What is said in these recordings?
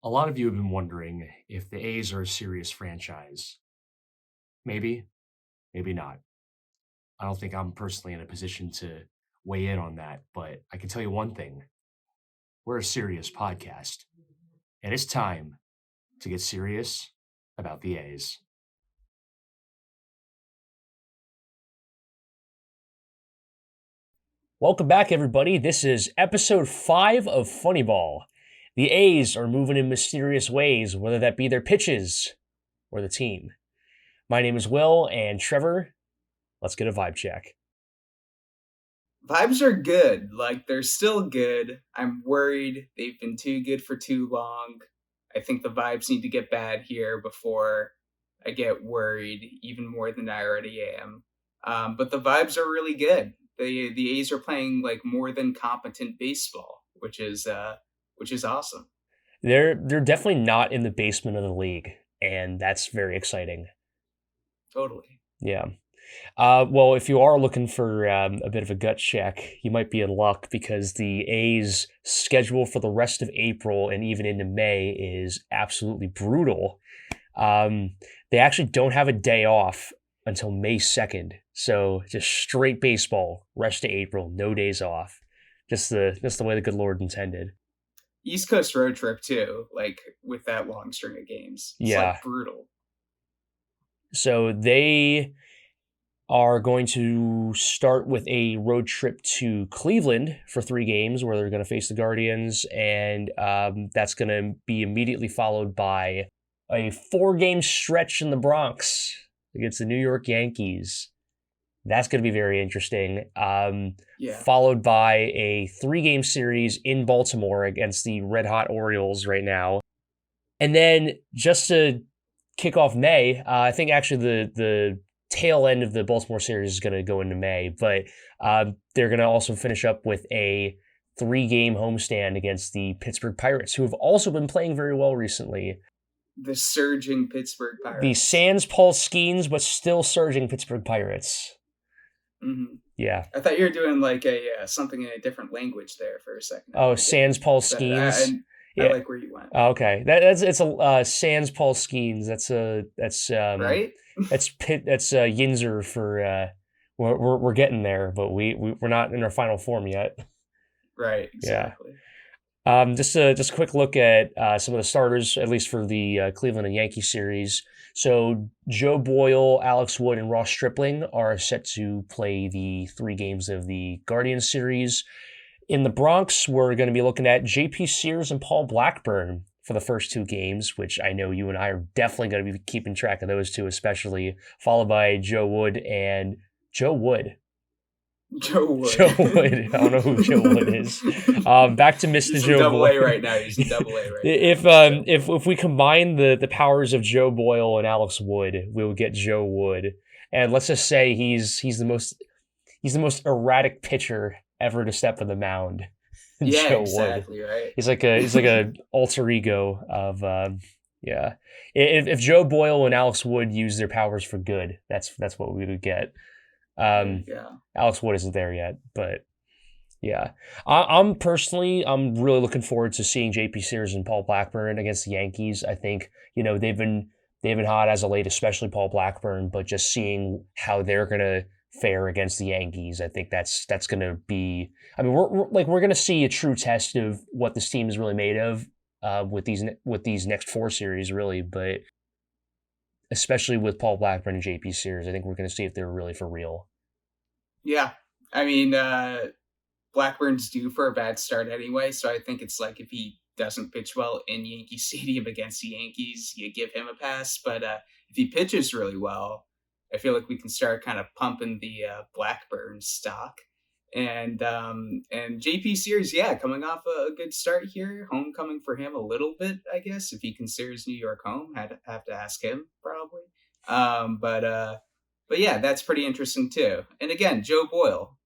A lot of you have been wondering if the A's are a serious franchise. Maybe, maybe not. I don't think I'm personally in a position to weigh in on that, but I can tell you one thing. We're a serious podcast, and it's time to get serious about the A's. Welcome back, everybody. This is episode 5 of Funnyball. The A's are moving in mysterious ways, whether that be their pitches or the team. My name is Will, and Trevor, let's get a vibe check. Vibes are good. Like, they're still good. I'm worried they've been too good for too long. I think the vibes need to get bad here before I get worried even more than I already am. But the vibes are really good. The A's are playing like more than competent baseball, which is awesome. They're definitely not in the basement of the league, and that's very exciting. Totally. Yeah. Well, if you are looking for a bit of a gut check, you might be in luck because the A's schedule for the rest of April and even into May is absolutely brutal. They actually don't have a day off until May 2nd. So just straight baseball, rest of April, no days off. Just the way the good Lord intended. East Coast road trip too, like with that long string of games. It's Yeah. like brutal. So they are going to start with a road trip to Cleveland for 3 games where they're going to face the Guardians, and that's going to be immediately followed by a 4-game stretch in the Bronx against the New York Yankees. That's going to be very interesting. Followed by a 3-game series in Baltimore against the red hot Orioles right now. And then just to kick off May, I think actually the tail end of the Baltimore series is going to go into May, but they're going to also finish up with a 3-game homestand against the Pittsburgh Pirates, who have also been playing very well recently. The surging Pittsburgh Pirates. The sans Paul Skeens, but still surging Pittsburgh Pirates. Mm-hmm. Yeah. I thought you were doing like a something in a different language there for a second. Oh, sans Paul Skeens. I like where you went. Oh, okay, it's a sans Paul Skeens. That's right. That's Yinzer for we're getting there, but we're not in our final form yet. Right. Exactly. Yeah. Just a quick look at some of the starters, at least for the Cleveland and Yankee series. So Joe Boyle, Alex Wood, and Ross Stripling are set to play the 3 games of the Guardians series. In the Bronx, we're going to be looking at J.P. Sears and Paul Blackburn for the first 2 games, which I know you and I are definitely going to be keeping track of those 2, especially, followed by Joe Wood and Joe Wood. Joe Wood. Joe Wood. I don't know who Joe Wood is. Back to Mr. Joe Boyle. Double A right now. He's in Double A right now. If we combine the powers of Joe Boyle and Alex Wood, we will get Joe Wood. And let's just say he's the most erratic pitcher ever to step on the mound. Yeah, Joe exactly. Wood. Right. He's like a alter ego of yeah. If Joe Boyle and Alex Wood use their powers for good, that's what we would get. Alex Wood isn't there yet, but yeah. I'm really looking forward to seeing J.P. Sears and Paul Blackburn against the Yankees. I think they've been hot as of late, especially Paul Blackburn, but just seeing how they're gonna fare against the Yankees, I think that's going to be. I mean, we're going to see a true test of what this team is really made of with these next 4 series, really. But especially with Paul Blackburn and J.P. Sears, I think we're going to see if they're really for real. Yeah, I mean, Blackburn's due for a bad start anyway, so I think it's like if he doesn't pitch well in Yankee Stadium against the Yankees, you give him a pass. But if he pitches really well, I feel like we can start kind of pumping the Blackburn stock. And JP Sears, coming off a good start here. Homecoming for him a little bit, I guess. If he considers New York home, I'd have to ask him probably. But yeah, that's pretty interesting too. And again, Joe Boyle,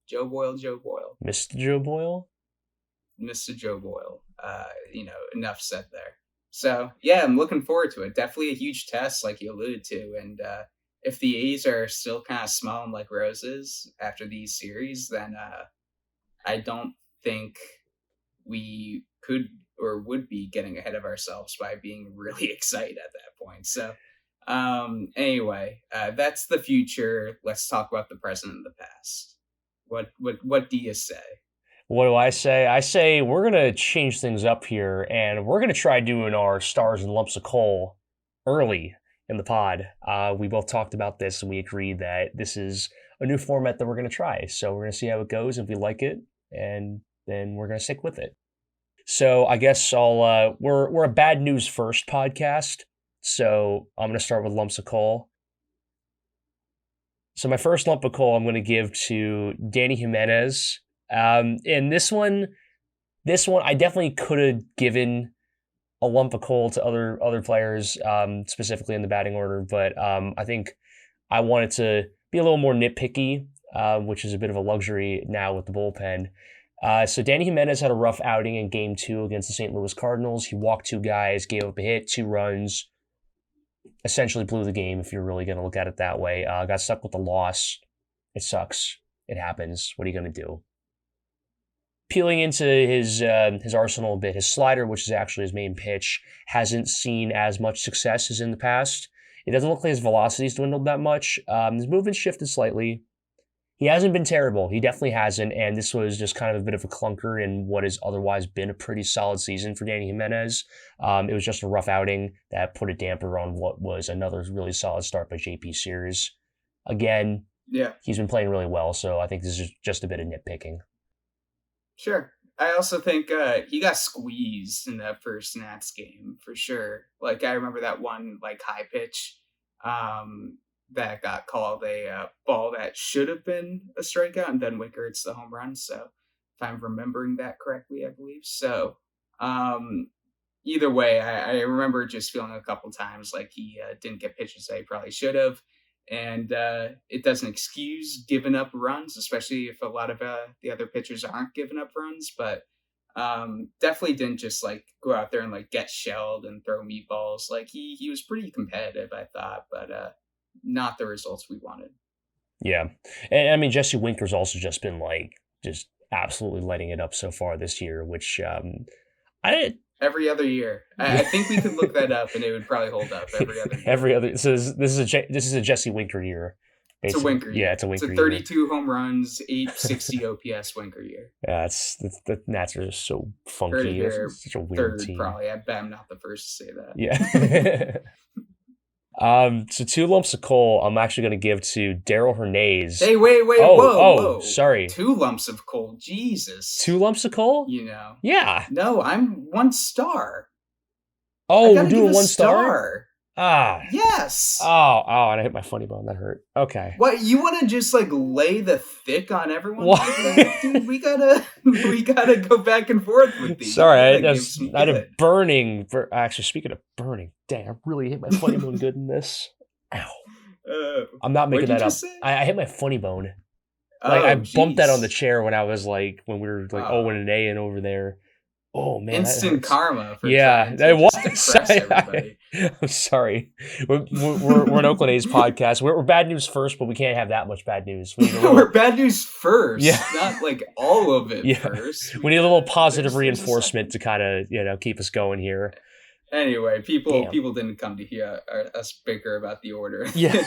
Joe Boyle. Mr. Joe Boyle? Mr. Joe Boyle. Enough said there. So yeah, I'm looking forward to it. Definitely a huge test, like you alluded to. And if the A's are still kind of smelling like roses after these series, then I don't think we could or would be getting ahead of ourselves by being really excited at that point. So anyway, that's the future. Let's talk about the present and the past. What do you say? What do I say? I say we're gonna change things up here, and we're gonna try doing our stars and lumps of coal early in the pod. We both talked about this, and we agreed that this is a new format that we're gonna try. So we're gonna see how it goes. If we like it, and then we're gonna stick with it. So I guess I'll. We're a bad news first podcast. So I'm gonna start with lumps of coal. So my first lump of coal I'm going to give to Danny Jimenez. And this one, I definitely could have given a lump of coal to other players, specifically in the batting order. But I think I wanted to be a little more nitpicky, which is a bit of a luxury now with the bullpen. So Danny Jimenez had a rough outing in Game 2 against the St. Louis Cardinals. He walked 2 guys, gave up a hit, 2 runs, essentially blew the game if you're really going to look at it that way. Got stuck with the loss. It sucks. It happens. What are you going to do? Peeling into his arsenal a bit, his slider, which is actually his main pitch, hasn't seen as much success as in the past. It doesn't look like his velocity's dwindled that much. His movement shifted slightly. He hasn't been terrible. He definitely hasn't, and this was just kind of a bit of a clunker in what has otherwise been a pretty solid season for Danny Jimenez. It was just a rough outing that put a damper on what was another really solid start by JP Sears. Again, Yeah, he's been playing really well, so I think this is just a bit of nitpicking. sure. I also think he got squeezed in that first Nats game for sure. Like I remember that one like high pitch that got called a ball that should have been a strikeout, and then Wicker hits the home run. So if I'm remembering that correctly, I believe so. Um, Either way, I remember just feeling a couple times like he didn't get pitches that he probably should have. And it doesn't excuse giving up runs, especially if a lot of the other pitchers aren't giving up runs. But definitely didn't just like go out there and like get shelled and throw meatballs. Like he was pretty competitive, I thought, but not the results we wanted. Yeah. And I mean, Jesse Winker's also just been like, just absolutely lighting it up so far this year, which I Every other year, I think we could look that up, and it would probably hold up every other year. every other. So this is a Jesse Winker year. It's a Winker year. Yeah, it's a Winker It's a year. 32 home runs, 860 OPS Winker year. Yeah, the Nats are just so Heard it funky. here, It's such a weird third team. probably. I bet I'm not the first to say that. Yeah. So 2 lumps of coal I'm actually going to give to Daryl Hernandez. Hey, wait, whoa. Sorry. 2 lumps of coal. Jesus. 2 lumps of coal? You know. Yeah. No, I'm 1 star. Oh, we're doing 1 star? star? Ah. Yes. Oh, and I hit my funny bone. That hurt. Okay. What, you want to just like lay the thick on everyone? What? Dude, we gotta go back and forth with these. Sorry, I had a burning. Actually, speaking of burning, dang, I really hit my funny bone good in this. Ow. I'm not making that up. I hit my funny bone. Like I bumped that on the chair when we were like 0-A and over there. Oh man, instant karma. For yeah, that was. I'm sorry. We're an Oakland A's podcast. We're bad news first, but we can't have that much bad news. We're bad news first, yeah. Not like all of it first. We need a little positive reinforcement to kind of keep us going here. Anyway, people didn't come to hear us bicker about the order. Yeah.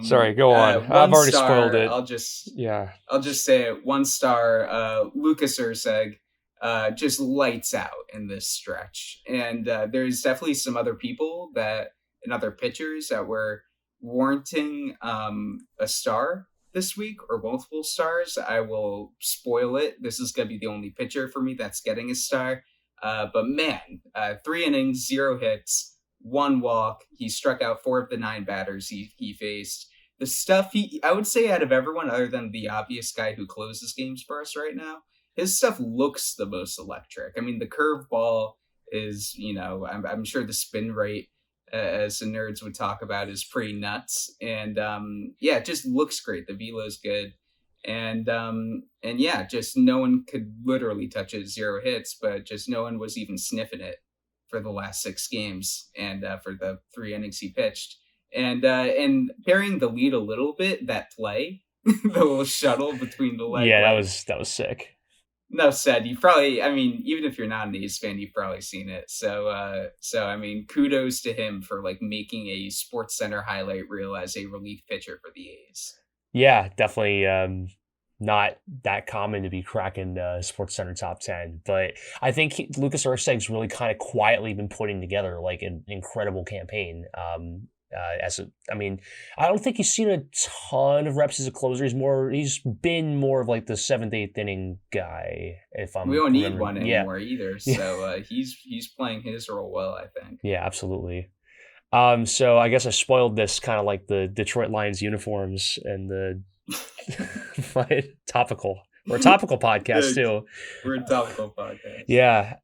Sorry, go on. I've already spoiled it. I'll just say it. 1 star. Lucas Urseg. Just lights out in this stretch. And there's definitely some other people and other pitchers that were warranting a star this week or multiple stars. I will spoil it. This is going to be the only pitcher for me that's getting a star. But man, 3 innings, 0 hits, 1 walk. He struck out 4 of the 9 batters he faced. The stuff I would say out of everyone other than the obvious guy who closes games for us right now, his stuff looks the most electric. I mean, the curveball is, I'm sure the spin rate, as the nerds would talk about, is pretty nuts. And it just looks great. The velo's good. And yeah, just no one could literally touch it. 0 hits, but just no one was even sniffing it for the last 6 games and for the 3 innings he pitched. And burying the lead a little bit, that play, the little shuttle between the legs. Yeah, that was sick. enough said. You probably, I mean, even if you're not an A's fan, you've probably seen it. So I mean, kudos to him for like making a Sports Center highlight reel as a relief pitcher for the A's. Yeah, definitely not that common to be cracking Sports Center top 10. But I think Lucas Erceg's really kind of quietly been putting together like an incredible campaign. I mean, I don't think he's seen a ton of reps as a closer. He's been more of like the seventh, eighth inning guy, if We I'm don't need remembering. one Yeah, anymore either. yeah, So he's playing his role well, I think. yeah, absolutely. So I guess I spoiled this kind of like the Detroit Lions uniforms and the topical. We're a topical podcast too. We're a topical podcast. Yeah.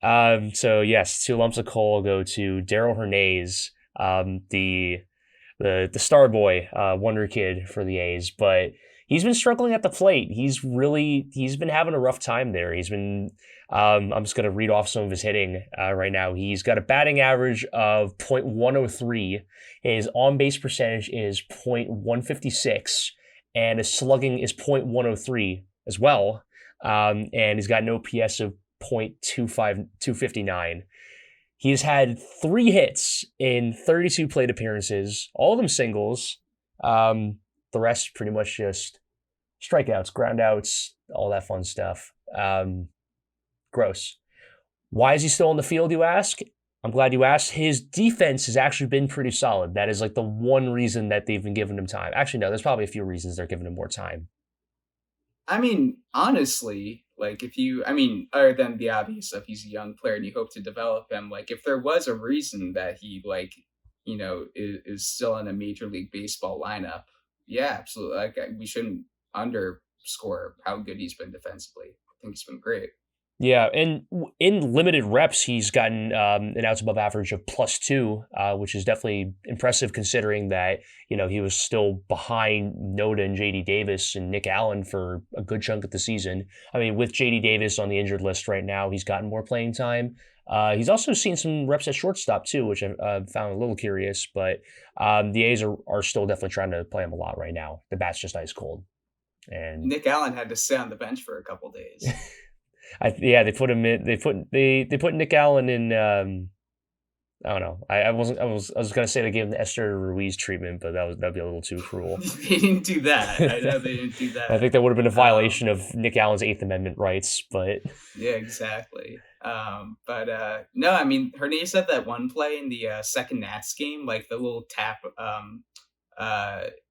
So yes, two lumps of coal go to Daryl Hernandez, the star boy, wonder kid for the A's, but he's been struggling at the plate. He's been having a rough time there. He's been. I'm just gonna read off some of his hitting right now. He's got a batting average of .103. His on base percentage is .156, and his slugging is .103 as well. And he's got an OPS of .259. He's had 3 hits in 32 plate appearances, all of them singles. The rest pretty much just strikeouts, groundouts, all that fun stuff. Gross. Why is he still on the field, you ask? I'm glad you asked. His defense has actually been pretty solid. That is like the one reason that they've been giving him time. Actually, no, there's probably a few reasons they're giving him more time. I mean, honestly, like if you, I mean, other than the obvious stuff, he's a young player and you hope to develop him. Like if there was a reason that he like, is still in a Major League Baseball lineup, yeah, absolutely. Like we shouldn't underscore how good he's been defensively. I think he's been great. Yeah, and in limited reps, he's gotten an outs above average of +2, which is definitely impressive considering that he was still behind Noda and JD Davis and Nick Allen for a good chunk of the season. I mean, with JD Davis on the injured list right now, he's gotten more playing time. He's also seen some reps at shortstop too, which I found a little curious. But the A's are still definitely trying to play him a lot right now. The bat's just ice cold, and Nick Allen had to sit on the bench for a couple days. they put him in. They put Nick Allen in. I don't know. I was gonna say they gave him the Esther Ruiz treatment, but that'd be a little too cruel. They didn't do that. I know they didn't do that. I think that would have been a violation of Nick Allen's Eighth Amendment rights, but Yeah, exactly. But no, I mean Hernandez had that one play in the second Nats game, like the little tap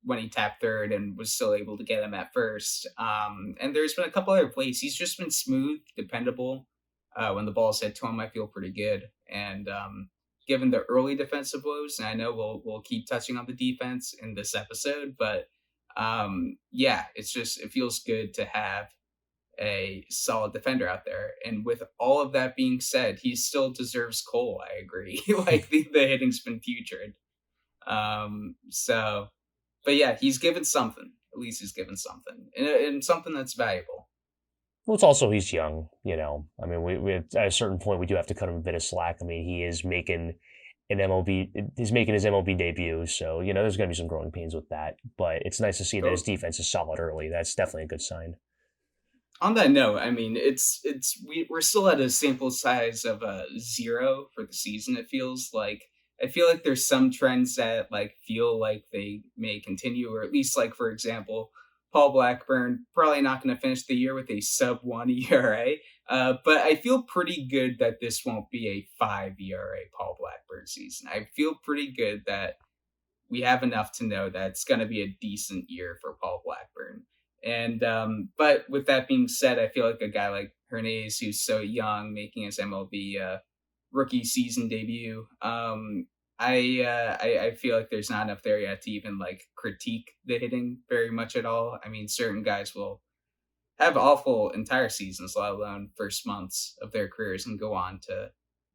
when he tapped third and was still able to get him at first. And there's been a couple other plays. He's just been smooth, dependable. When the ball's hit to him, I feel pretty good. And given the early defensive woes, and I know we'll keep touching on the defense in this episode, but yeah, it feels good to have a solid defender out there. And with all of that being said, he still deserves Cole. I agree. Like the hitting's been putrid. So, but yeah, he's given something. At least he's given something, and something that's valuable. well, it's also he's young. I mean, we at a certain point we do have to cut him a bit of slack. I mean, he is making an MLB. He's making his MLB debut, so there's going to be some growing pains with that. But it's nice to see that his defense is solid early. That's definitely a good sign. On that note, I mean, we're still at a sample size of 0 for the season. It feels like I feel like there's some trends that like feel like they may continue, or at least like for example, Paul Blackburn probably not going to finish the year with a sub 1 ERA. But I feel pretty good that this won't be a 5 ERA Paul Blackburn season. I feel pretty good that we have enough to know that it's going to be a decent year for Paul Blackburn. And but with that being said, I feel like a guy like Hernandez, who's so young, making his MLB rookie season debut, I feel like there's not enough there yet to even like critique the hitting very much at all. I mean, certain guys will have awful entire seasons, let alone first months of their careers, and go on to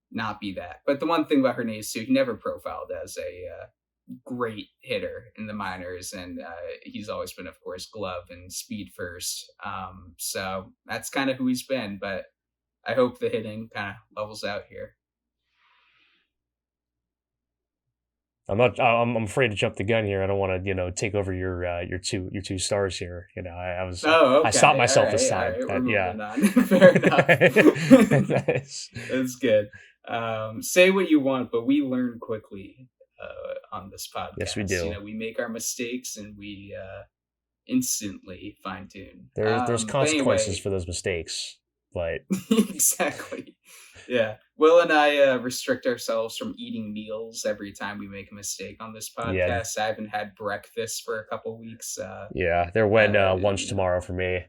not be that. But the one thing about Hernandez too, he never profiled as a great hitter in the minors, and he's always been, of course, glove and speed first. So that's kind of who he's been. But I hope the hitting kind of levels out here. I'm afraid to jump the gun here. I don't want to, take over your two stars here. Oh, I stopped okay. myself this All time. right. We're That yeah. moving on. Fair enough. Nice. That's good. Say what you want, but we learn quickly on this Yes, we podcast. do. We make our mistakes and we instantly fine tune. There's But consequences anyway, for those mistakes, but exactly. Yeah. Will and I restrict ourselves from eating meals every time we make a mistake on this yeah, podcast. I haven't had breakfast for a couple weeks. yeah. There went lunch You know, tomorrow for me,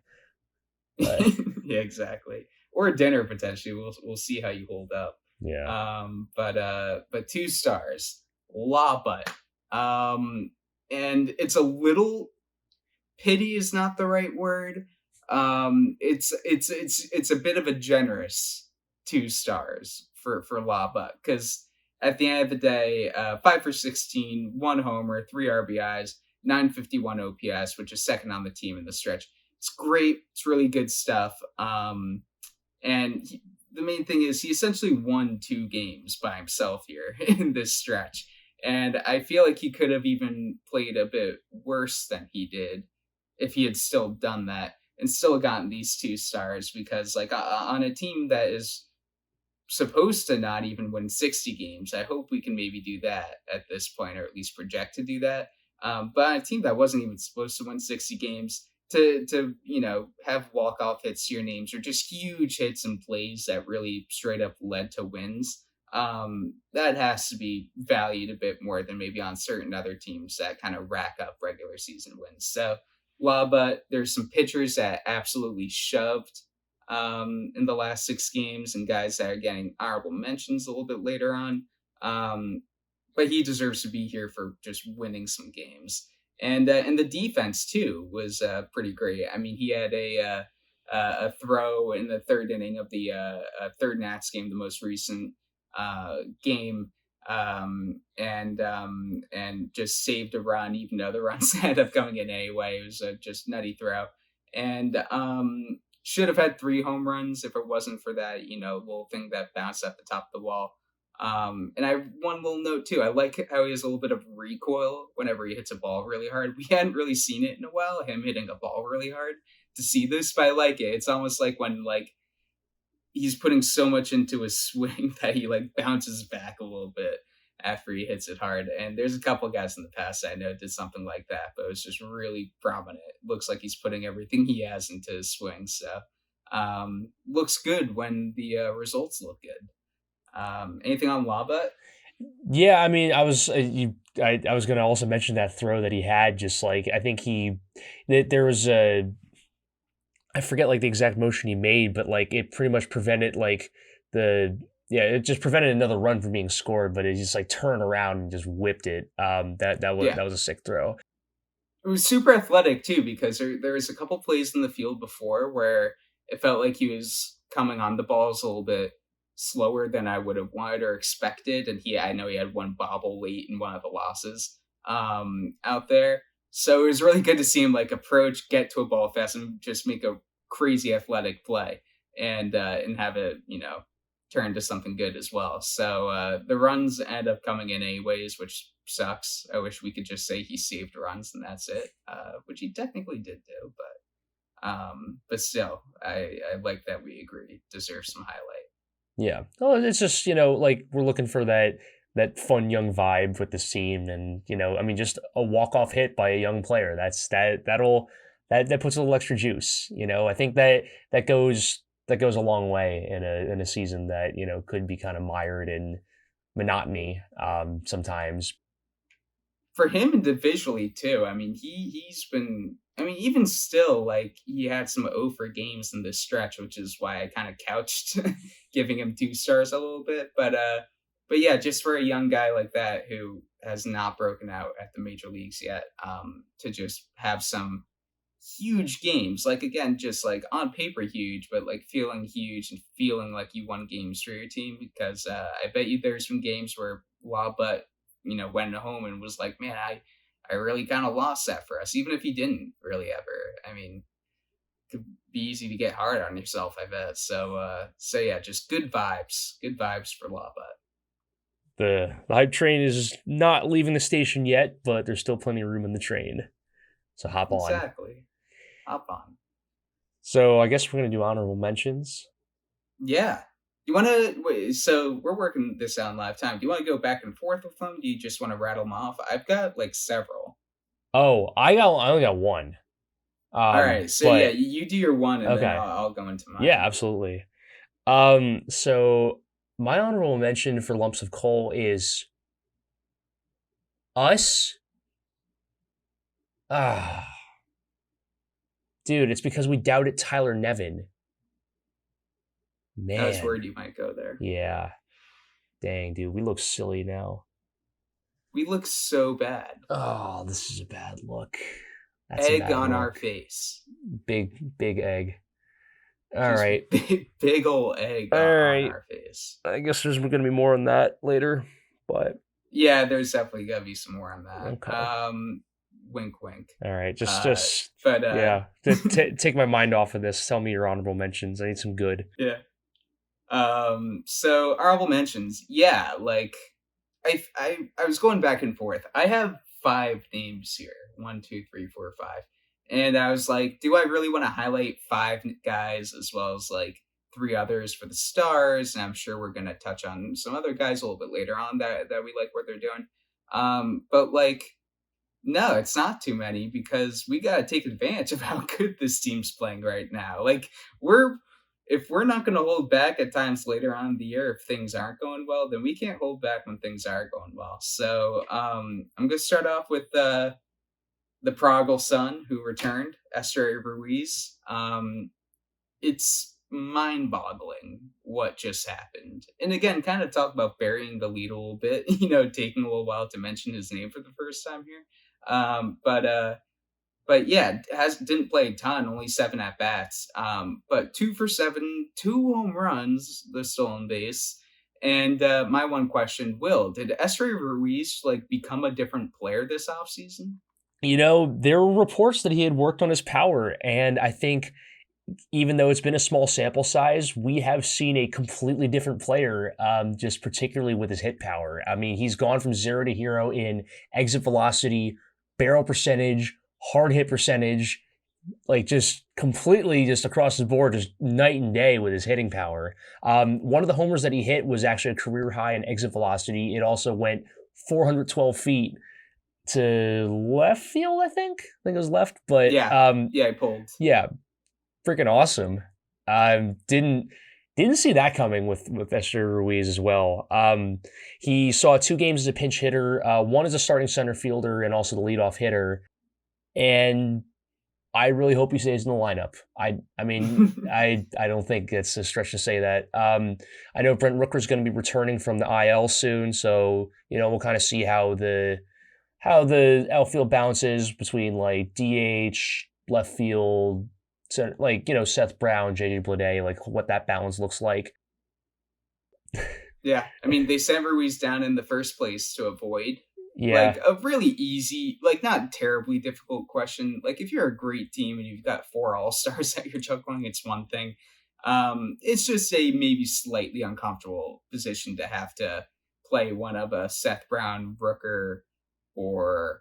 but yeah, exactly. Or dinner potentially. We'll see how you hold up. yeah, But 2 stars. Lawbutt. Um, and it's a little pity is not the right word. It's a bit of a generous 2 stars for Laba because at the end of the day, 5 for 16, 1 homer, 3 RBIs, 951 OPS, which is second on the team in the stretch. It's great. It's really good stuff. The main thing is he essentially won 2 games by himself here in this stretch. And I feel like he could have even played a bit worse than he did if he had still done that and still gotten these 2 stars because on a team that is supposed to not even win 60 games. I hope we can maybe do that at this point, or at least project to do that. But on a team that wasn't even supposed to win 60 games, to have walk off hits to your names or just huge hits and plays that really straight up led to wins. That has to be valued a bit more than maybe on certain other teams that kind of rack up regular season wins. So, but there's some pitchers that absolutely shoved in the last 6 games, and guys that are getting honorable mentions a little bit later on. Um, but he deserves to be here for just winning some games. And the defense too was pretty great. I mean, he had a throw in the third inning of the third Nats game, the most recent game, and just saved a run, even though the runs ended up coming in anyway. It was a just nutty throw, and should have had 3 home runs if it wasn't for that little thing that bounced at the top of the wall. And I one little note too. I like how he has a little bit of recoil whenever he hits a ball really hard. We hadn't really seen it in a while, him hitting a ball really hard. To see this, but I like it. It's almost like when he's putting so much into his swing that he bounces back a little bit after he hits it hard. And there's a couple guys in the past I know did something like that, but it was just really prominent. It looks like he's putting everything he has into his swing. So looks good when the results look good. Anything on Lava? yeah. I mean, I was gonna also mention that throw that he had. Just like I think there was a I forget like the exact motion he made, but like it pretty much prevented like the yeah, it just prevented another run from being scored, but it just like turned around and just whipped it. Yeah. That was a sick throw. It was super athletic too because there was a couple plays in the field before where it felt like he was coming on the balls a little bit slower than I would have wanted or expected. And I know he had one bobble late in one of the losses out there. So it was really good to see him approach, get to a ball fast, and just make a crazy athletic play and have it turn to something good as well. So the runs end up coming in anyways, which sucks. I wish we could just say he saved runs and that's it, which he technically did do. But still, I like that we agree. Deserves some highlight. Yeah. Oh, it's just, like we're looking for that fun young vibe with this team and, I mean just a walk-off hit by a young player. That puts a little extra juice, I think that goes a long way in a season that, could be kind of mired in monotony sometimes. For him individually too. I mean, he's been. I mean, even still, he had some over games in this stretch, which is why I kind of couched giving him 2 stars a little bit. But yeah, just for a young guy like that who has not broken out at the major leagues yet, to just have some huge games. Again, just on paper huge, but feeling huge and feeling like you won games for your team because I bet you there's some games where Butt, went home and was like, man, I really kind of lost that for us, even if he didn't really ever. I mean, it could be easy to get hard on yourself, I bet. So yeah, just good vibes for Butt. The hype train is not leaving the station yet, but there's still plenty of room in the train. So hop on. Exactly. Hop on. So I guess we're gonna do honorable mentions. Yeah. You want to wait? So we're working this out in live time. Do you want to go back and forth with them? Do you just want to rattle them off? I've got like several. Oh, I only got one. All right. So yeah, But you do your one, and then okay. I'll go into Yeah, mine. absolutely. So my honorable mention for lumps of coal is us. Ah, dude, it's because we doubted Tyler Nevin. I was Man, worried you might go there. yeah. Dang, dude, we look silly now. We look so bad. Oh, this is a bad look. That's a Egg bad on our look. face. Big egg. All Just right. big old egg All on right. our face. I guess there's going to be more on that later, but Yeah, there's definitely gotta be some more on that. okay. Wink, wink. All right. Uh, but Yeah. Take my mind off of this. Tell me your honorable mentions. I need some good. yeah. So honorable mentions. Yeah, like I was going back and forth. I have five names here. One, two, three, four, five. And I was like, do I really want to highlight five guys as well as like three others for the stars? And I'm sure we're gonna touch on some other guys a little bit later on that we like what they're doing. But like no, it's not too many because we got to take advantage of how good this team's playing right now. Like we're if we're not going to hold back at times later on in the year if things aren't going well, then we can't hold back when things are going well. So I'm going to start off with the prodigal son who returned, Esther Ruiz. It's mind-boggling what just happened. And again, kind of talk about burying the lead a little bit, taking a little while to mention his name for the first time here. But yeah, has didn't play a ton, only 7 at bats. But 2 for 7, 2 home runs, the stolen base. And my one question, Will, did Esther Ruiz like become a different player this offseason? There were reports that he had worked on his power, and I think even though it's been a small sample size, we have seen a completely different player, just particularly with his hit power. I mean, he's gone from zero to hero in exit velocity, barrel percentage, hard hit percentage, like just completely just across the board, just night and day with his hitting power. One of the homers that he hit was actually a career high in exit velocity. It also went 412 feet to left field, I think. I think it was left, but Yeah, yeah, I pulled. yeah, freaking awesome. Didn't see that coming with Esther Ruiz as well. He saw 2 games as a pinch hitter, one as a starting center fielder, and also the leadoff hitter. And I really hope he stays in the lineup. I mean, I don't think it's a stretch to say that. I know Brent Rooker's going to be returning from the IL soon, so we'll kind of see how the outfield bounces between like DH, left field, like Seth Brown, JJ Bleday, like what that balance looks like. Yeah, I mean, they sent Ruiz down in the first place to avoid like Yeah. a really easy, like not terribly difficult question. Like if you're a great team and you've got 4 all-stars that you're juggling, it's one thing. It's just a maybe slightly uncomfortable position to have to play one of a Seth Brown, Rooker, or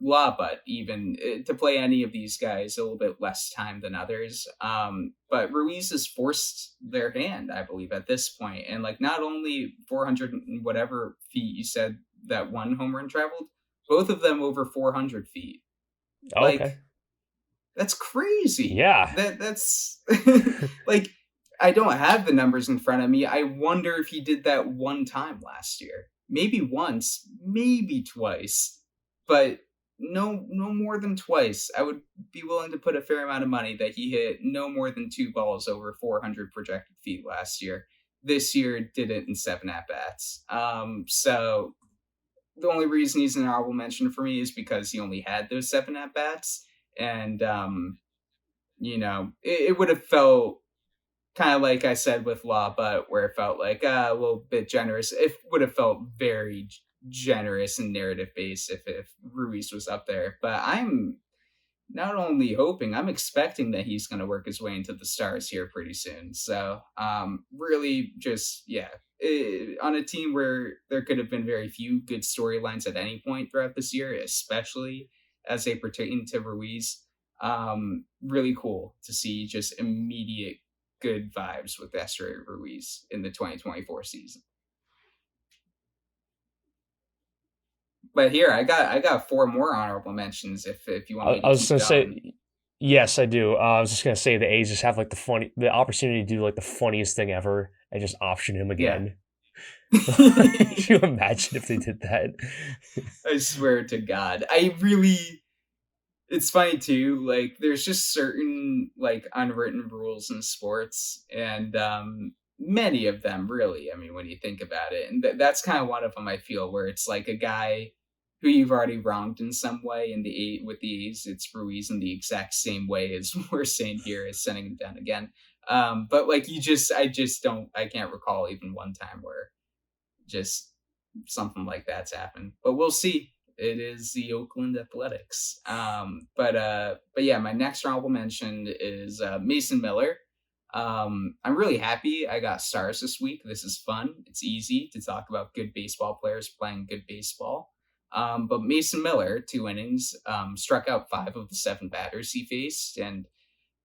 Laba even to play any of these guys a little bit less time than others. But Ruiz has forced their hand, I believe, at this point, and like not only 400 and whatever feet you said that one home run traveled, both of them over 400 feet. Oh, Like okay. that's crazy. Yeah. That's like I don't have the numbers in front of me. I wonder if he did that one time last year. Maybe once, maybe twice, but no more than twice. I would be willing to put a fair amount of money that he hit no more than 2 balls over 400 projected feet last year. This year did it in 7 at bats. So the only reason he's an honorable mention for me is because he only had those 7 at bats, and it would have felt kind of like I said with Law, but where it felt like a little bit generous. It would have felt very generous and narrative based if Ruiz was up there. But I'm not only hoping, I'm expecting that he's going to work his way into the stars here pretty soon. So, really, just yeah, on a team where there could have been very few good storylines at any point throughout this year, especially as they pertain to Ruiz. Really cool to see just immediate good vibes with Esther Ruiz in the 2024 season. But here, I got four more honorable mentions if you want me I to was keep gonna going. say, yes, I do. I was just gonna say the A's just have like the opportunity to do like the funniest thing ever and just option him Yeah. again. Can you imagine if they did that? I swear to God. I really it's funny too, like there's just certain like unwritten rules in sports and many of them really, I mean when you think about it. And that's kind of one of them I feel where it's like a guy who you've already wronged in some way in with the A's, it's Ruiz in the exact same way as we're saying here is sending him down again. But like I just don't I can't recall even one time where just something like that's happened. But we'll see. It is the Oakland Athletics. But yeah, my next honorable mention is Mason Miller. I'm really happy I got stars this week. This is fun. It's easy to talk about good baseball players playing good baseball. But Mason Miller, 2 innings, struck out 5 of the 7 batters he faced, and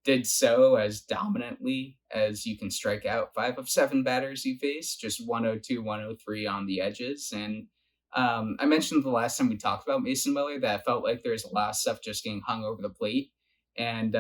did so as dominantly as you can strike out 5 of 7 batters you face, just 102, 103 on the edges. And I mentioned the last time we talked about Mason Miller that I felt like there's a lot of stuff just getting hung over the plate. And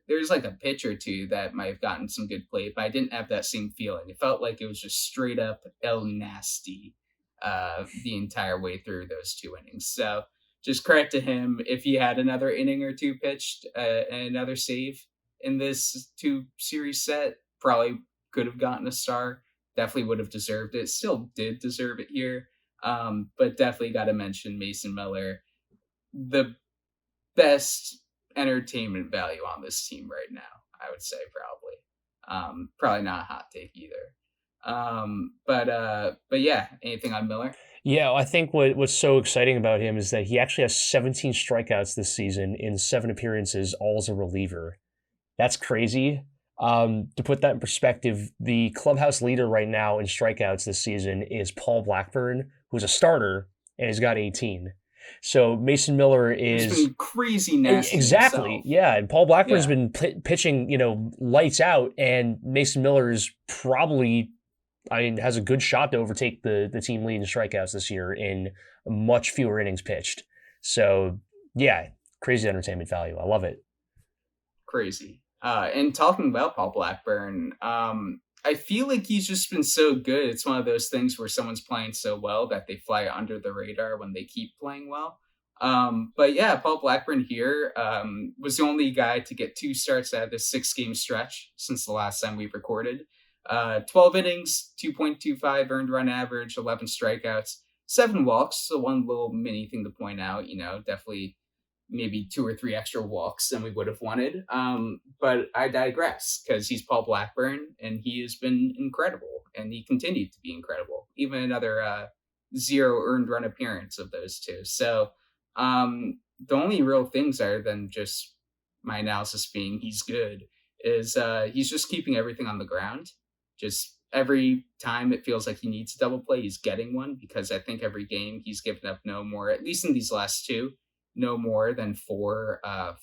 there's like a pitch or two that might have gotten some good play, but I didn't have that same feeling. It felt like it was just straight up El Nasty the entire way through those 2 innings. So just credit to him. If he had another inning or two pitched and another save in this 2 series set, probably could have gotten a star. Definitely would have deserved it. Still did deserve it here. But definitely got to mention Mason Miller, the best entertainment value on this team right now. I would say probably. Probably not a hot take either. But yeah, anything on Miller? Yeah, I think what's so exciting about him is that he actually has 17 strikeouts this season in 7 appearances, all as a reliever. That's crazy. To put that in perspective, the clubhouse leader right now in strikeouts this season is Paul Blackburn, who's a starter and he's got 18. So Mason Miller Who's is been crazy nasty exactly, himself. yeah. And Paul Blackburn's Yeah, been pitching, lights out, and Mason Miller is probably, I mean, has a good shot to overtake the team lead in strikeouts this year in much fewer innings pitched. So yeah, crazy entertainment value. I love it. crazy. And talking about Paul Blackburn, I feel like he's just been so good. It's one of those things where someone's playing so well that they fly under the radar when they keep playing well. But yeah, Paul Blackburn here was the only guy to get 2 starts out of this 6 game stretch since the last time we recorded. 12 innings, 2.25 earned run average, 11 strikeouts, 7 walks. So one little mini thing to point out, definitely maybe 2 or 3 extra walks than we would have wanted. But I digress because he's Paul Blackburn and he has been incredible and he continued to be incredible. Even another 0 earned run appearance of those two. So the only real things other than just my analysis being he's good is he's just keeping everything on the ground. Just every time it feels like he needs a double play, he's getting one because I think every game he's given up no more, at least in these last two, no more than 4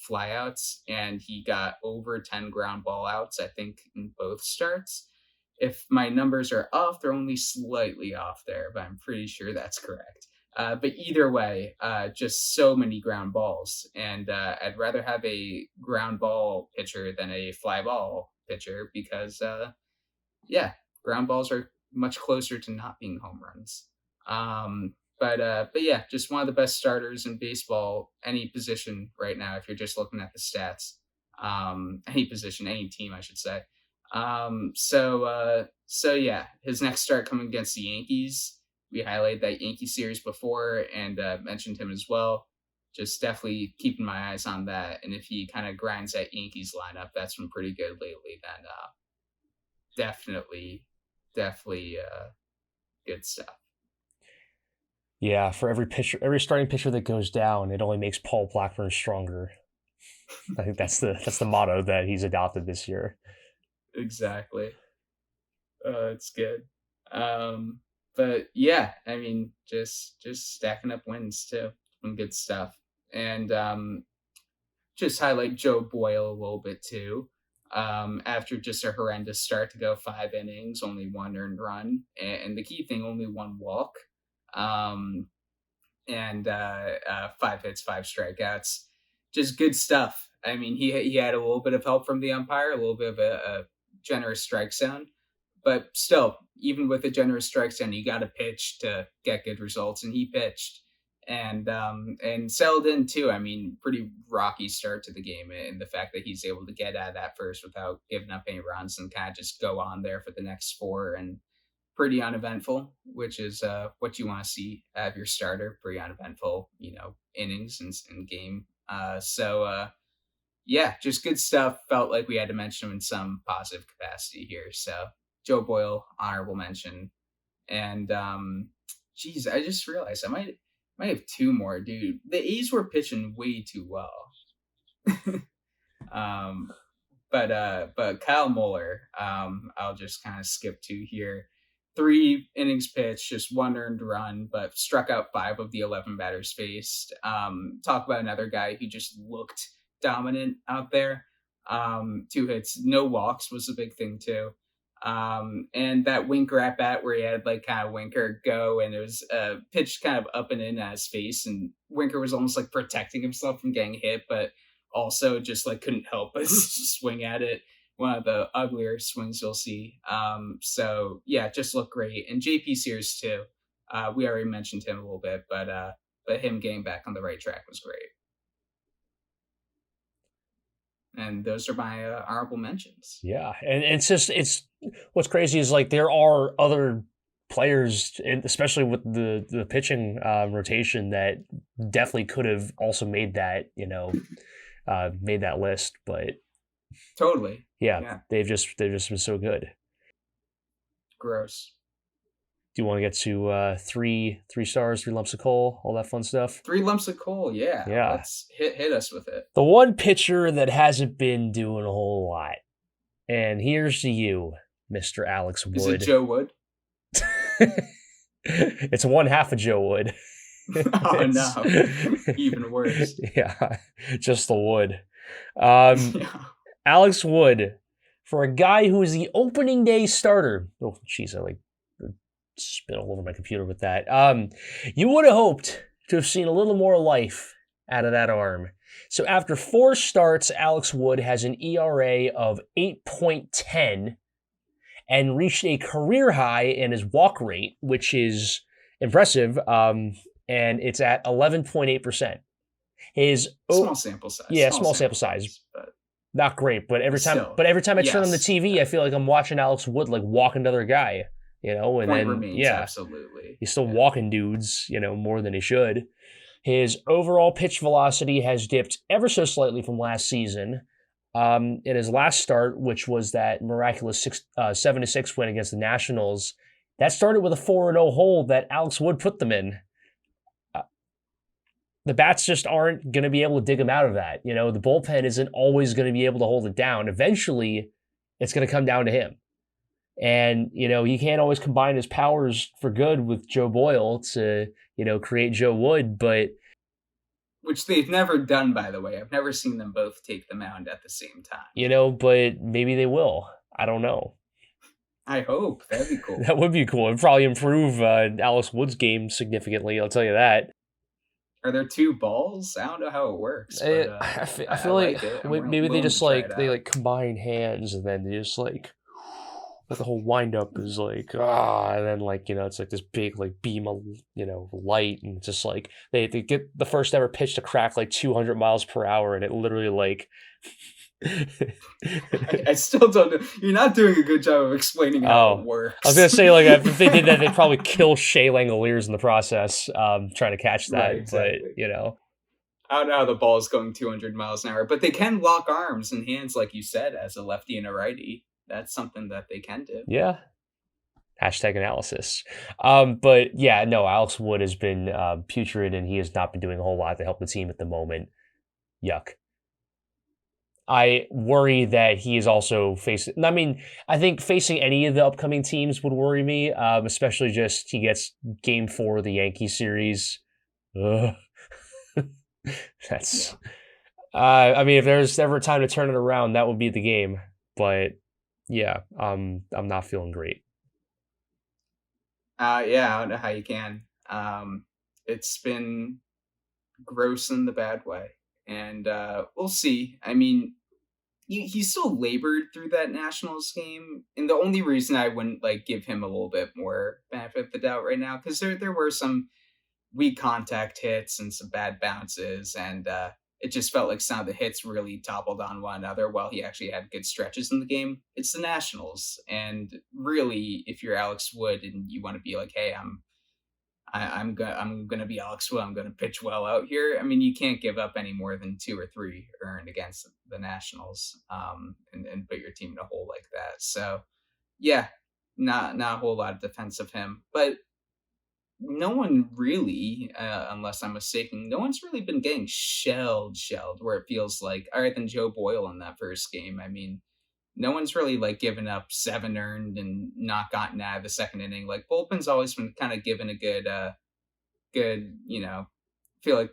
flyouts, and he got over 10 ground ball outs, I think, in both starts. If my numbers are off, they're only slightly off there, but I'm pretty sure that's correct. But either way, just so many ground balls. And I'd rather have a ground ball pitcher than a fly ball pitcher because yeah, ground balls are much closer to not being home runs. But yeah, just one of the best starters in baseball, any position right now. If you're just looking at the stats, any position, any team, I should say. So yeah, his next start coming against the Yankees. We highlighted that Yankee series before and mentioned him as well. Just definitely keeping my eyes on that. And if he kind of grinds that Yankees lineup, that's been pretty good lately. Then definitely, definitely good stuff. Yeah, for every starting pitcher that goes down, it only makes Paul Blackburn stronger. I think that's the motto that he's adopted this year. Exactly. It's good. Um, but yeah, I mean, just stacking up wins too, some good stuff, and just highlight Joe Boyle a little bit too. After just a horrendous start to go 5 innings, only one earned run, and the key thing, only one walk. Um, and 5 hits, 5 strikeouts. Just good stuff. I mean, he had a little bit of help from the umpire, a little bit of a generous strike zone, but still, even with a generous strike zone, you got to pitch to get good results, and he pitched and settled in too. I mean, pretty rocky start to the game, and the fact that he's able to get out of that first without giving up any runs and kind of just go on there for the next four and pretty uneventful, which is what you want to see out of your starter. Pretty uneventful, innings and game. Yeah, just good stuff. Felt like we had to mention him in some positive capacity here. So Joe Boyle, honorable mention. And geez, I just realized I might have two more, dude. The A's were pitching way too well. um, but Kyle Muller, I'll just kind of skip to here. 3 innings pitched, just one earned run, but struck out 5 of the 11 batters faced. Talk about another guy who just looked dominant out there. 2 hits, no walks was a big thing too. And that Winker at bat where he had like kind of Winker go and it was pitched kind of up and in at his face, and Winker was almost like protecting himself from getting hit, but also just like couldn't help but swing at it. One of the uglier swings you'll see. So yeah, just looked great. And JP Sears too. We already mentioned him a little bit, but him getting back on the right track was great. And those are my honorable mentions. Yeah, and it's what's crazy is like there are other players, especially with the pitching rotation, that definitely could have also made that made that list, but totally, yeah. they've just been so good. Gross. Do you want to get to 3 stars, 3 lumps of coal, all that fun stuff? 3 lumps of coal, yeah. Let's hit us with it. The one pitcher that hasn't been doing a whole lot, and here's to you, Mr. Alex Wood. Is it Joe Wood? It's one half of Joe Wood. Oh no, even worse. Yeah, just the wood. Alex Wood, for a guy who is the opening day starter. Oh, jeez, I like spin all over my computer with that. You would have hoped to have seen a little more life out of that arm. So after 4 starts, Alex Wood has an ERA of 8.10 and reached a career high in his walk rate, which is impressive. And it's at 11.8%. His small sample size. Yeah, small sample size. But not great, but every time I turn on the TV, I feel like I'm watching Alex Wood like walk another guy. And point then remains, absolutely. He's still walking dudes, more than he should. His overall pitch velocity has dipped ever so slightly from last season. In his last start, which was that miraculous 7-6 win against the Nationals, that started with a 4-0 hole that Alex Wood put them in. The bats just aren't going to be able to dig him out of that. The bullpen isn't always going to be able to hold it down. Eventually, it's going to come down to him. And, he can't always combine his powers for good with Joe Boyle to, create Joe Wood, but... Which they've never done, by the way. I've never seen them both take the mound at the same time. But maybe they will. I don't know. I hope. That'd be cool. That would be cool. It'd probably improve Alex Wood's game significantly, I'll tell you that. Are there 2 balls? I don't know how it works. But, I feel like maybe they just they combine hands and then they just like the whole wind up is like and then it's like this big beam of light, and just like they get the first ever pitch to crack 200 miles per hour, and it literally I still don't know. You're not doing a good job of explaining how it works. I was gonna say if they did that, they'd probably kill Shea Langoliers in the process, trying to catch that. Right, exactly. But I don't know how the ball is going 200 miles an hour, but they can lock arms and hands, like you said, as a lefty and a righty. That's something that they can do. Yeah. Hashtag analysis. But yeah, no, Alex Wood has been putrid, and he has not been doing a whole lot to help the team at the moment. Yuck. I worry that he is also facing. I mean, I think facing any of the upcoming teams would worry me, especially just he gets Game 4 of the Yankee series. Ugh. Yeah. That's. I mean, if there's ever a time to turn it around, that would be the game. But yeah, I'm not feeling great. Yeah, I don't know how you can. It's been gross in the bad way. And we'll see. I mean, he still labored through that Nationals game, and the only reason I wouldn't like give him a little bit more benefit of the doubt right now, because there were some weak contact hits and some bad bounces, and it just felt like some of the hits really toppled on one another while he actually had good stretches in the game. It's the Nationals, and really, if you're Alex Wood and you want to be like, hey, I'm gonna be Alex Wood. I'm gonna pitch well out here. I mean, you can't give up any more than 2 or 3 earned against the Nationals, and put your team in a hole like that. So yeah, not a whole lot of defense of him, but no one really, unless I'm mistaken, no one's really been getting shelled where it feels like all right. Then Joe Boyle in that first game. I mean, no one's really like given up 7 earned and not gotten out of the second inning. Like bullpen's always been kind of given a good, feel like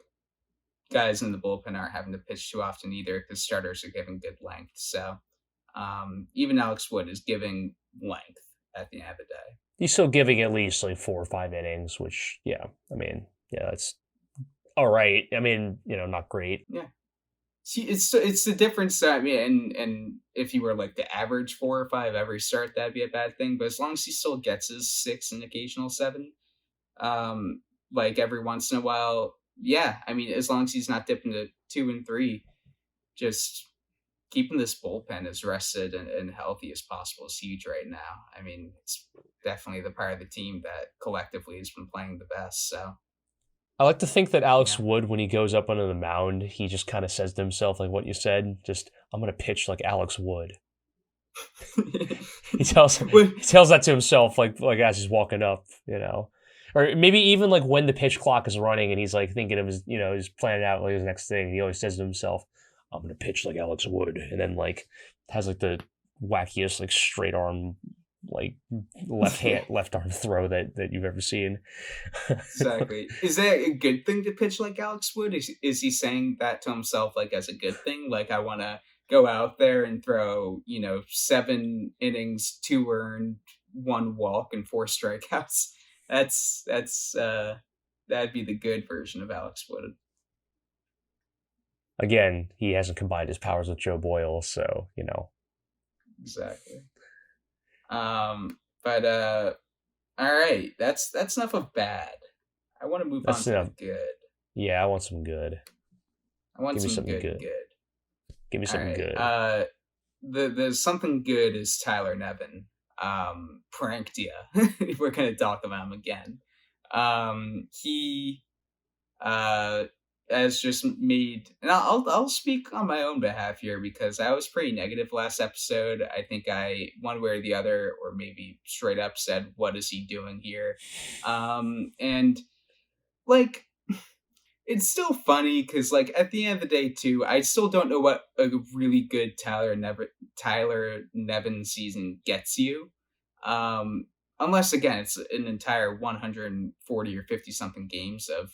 guys in the bullpen aren't having to pitch too often either because starters are giving good length. So even Alex Wood is giving length at the end of the day. He's still giving at least like 4 or 5 innings, which yeah, I mean, yeah, that's all right. I mean, not great. Yeah. See, it's the difference. I mean, and if you were like the average 4 or 5 every start, that'd be a bad thing. But as long as he still gets his 6 and occasional 7, um, like every once in a while, yeah. I mean, as long as he's not dipping to 2 and 3, just keeping this bullpen as rested and healthy as possible is huge right now. I mean, it's definitely the part of the team that collectively has been playing the best. So I like to think that Alex yeah. Wood, when he goes up onto the mound, he just kind of says to himself, like what you said, just I'm gonna pitch like Alex Wood. he tells Well, he tells that to himself, like as he's walking up, or maybe even like when the pitch clock is running and he's like thinking of his, he's planning out like his next thing. He always says to himself, "I'm gonna pitch like Alex Wood," and then like has like the wackiest like straight arm like yeah. left arm throw that you've ever seen. Exactly. Is that a good thing to pitch like Alex Wood? Is he saying that to himself like as a good thing? Like I want to go out there and throw 7 innings, 2 earned, 1 walk, and 4 strikeouts. That's that'd be the good version of Alex Wood. Again, he hasn't combined his powers with Joe Boyle, so Exactly. But all right. That's enough of bad. I want to move on that's to the enough. good. Yeah, I want some good. I want Give me some something good, good. good. Give me All something right. good. The something good is Tyler Nevin. Pranked ya. We're gonna talk about him again. He uh has just made, and I'll speak on my own behalf here because I was pretty negative last episode. I think I one way or the other, or maybe straight up said, "What is he doing here?" And like it's still funny because like at the end of the day too, I still don't know what a really good Tyler Nevin season gets you. Um Unless again it's an entire 140 or 50 something games of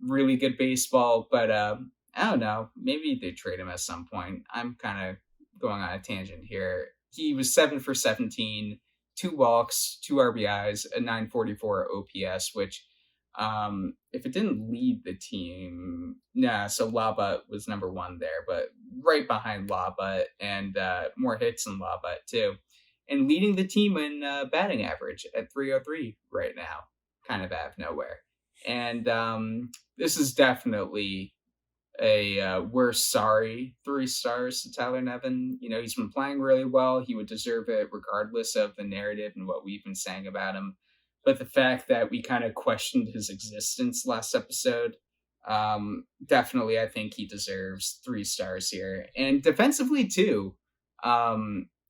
really good baseball. But I don't know, maybe they trade him at some point. I'm kind of going on a tangent here. He was 7 for 17, 2 walks, 2 RBIs, a 944 OPS, which if it didn't lead the team, nah, so Laba was number 1 there, but right behind Laba, and more hits than Laba too, and leading the team in batting average at 303 right now, kind of out of nowhere. And this is definitely a we're sorry 3 stars to Tyler Nevin. He's been playing really well. He would deserve it regardless of the narrative and what we've been saying about him. But the fact that we kind of questioned his existence last episode, definitely, I think he deserves 3 stars here. And defensively, too.